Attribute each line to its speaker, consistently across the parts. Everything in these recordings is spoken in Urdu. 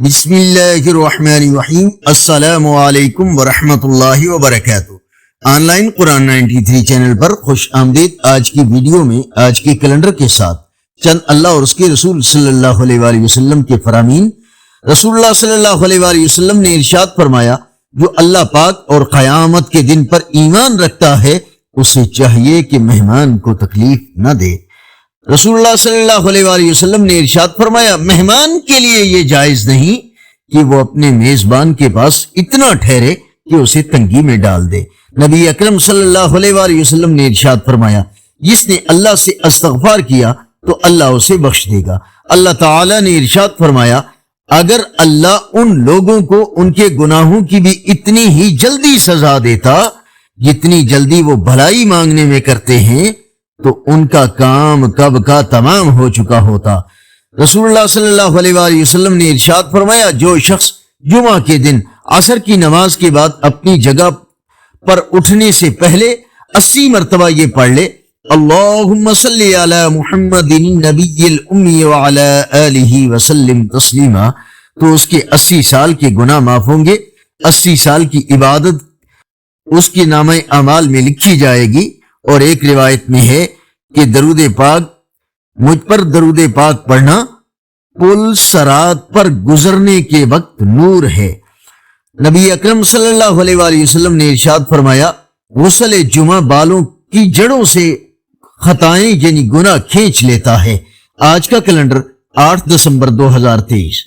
Speaker 1: بسم اللہ الرحمن الرحیم۔ السلام علیکم ورحمۃ اللہ وبرکاتہ۔ آن لائن قرآن 93 چینل پر خوش آمدید۔ آج کی ویڈیو میں آج کے کیلنڈر کے ساتھ چند اللہ اور اس کے رسول صلی اللہ علیہ وآلہ وسلم کے فرامین۔ رسول اللہ صلی اللہ علیہ وآلہ وسلم نے ارشاد فرمایا، جو اللہ پاک اور قیامت کے دن پر ایمان رکھتا ہے اسے چاہیے کہ مہمان کو تکلیف نہ دے۔ رسول اللہ صلی اللہ علیہ وآلہ وسلم نے ارشاد فرمایا، مہمان کے لیے یہ جائز نہیں کہ وہ اپنے میزبان کے پاس اتنا ٹھہرے کہ اسے تنگی میں ڈال دے۔ نبی اکرم صلی اللہ علیہ وآلہ وسلم نے ارشاد فرمایا، جس نے اللہ سے استغفار کیا تو اللہ اسے بخش دے گا۔ اللہ تعالی نے ارشاد فرمایا، اگر اللہ ان لوگوں کو ان کے گناہوں کی بھی اتنی ہی جلدی سزا دیتا جتنی جلدی وہ بھلائی مانگنے میں کرتے ہیں تو ان کا کام کب کا تمام ہو چکا ہوتا۔ رسول اللہ صلی اللہ علیہ وآلہ وسلم نے ارشاد فرمایا، جو شخص جمعہ کے دن عصر کی نماز کے بعد اپنی جگہ پر اٹھنے سے پہلے 80 مرتبہ یہ پڑھ لے، اللہم صلی علی محمد النبی الامی وعلی آلہ وسلم تسلیما، تو اس کے 80 سال کے گناہ معاف ہوں گے۔ 80 سال کی عبادت اس کے نامہ اعمال میں لکھی جائے گی۔ اور ایک روایت میں ہے کہ درود پاک، مجھ پر درود پاک پڑھنا پل صراط پر گزرنے کے وقت نور ہے۔ نبی اکرم صلی اللہ علیہ وآلہ وسلم نے ارشاد فرمایا، غسل جمعہ بالوں کی جڑوں سے خطائیں یعنی گناہ کھینچ لیتا ہے۔ آج کا کیلنڈر 8 دسمبر 2023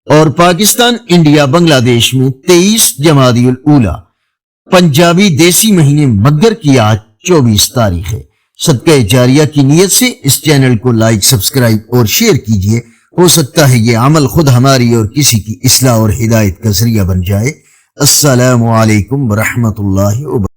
Speaker 1: اور پاکستان انڈیا بنگلہ دیش میں 23 جمادی الاولی، پنجابی دیسی مہینے مگر کی آج 24 تاریخ ہے۔ صدقہ جاریہ کی نیت سے اس چینل کو لائک، سبسکرائب اور شیئر کیجئے۔ ہو سکتا ہے یہ عمل خود ہماری اور کسی کی اصلاح اور ہدایت کا ذریعہ بن جائے۔ السلام علیکم ورحمۃ اللہ وبرکاتہ۔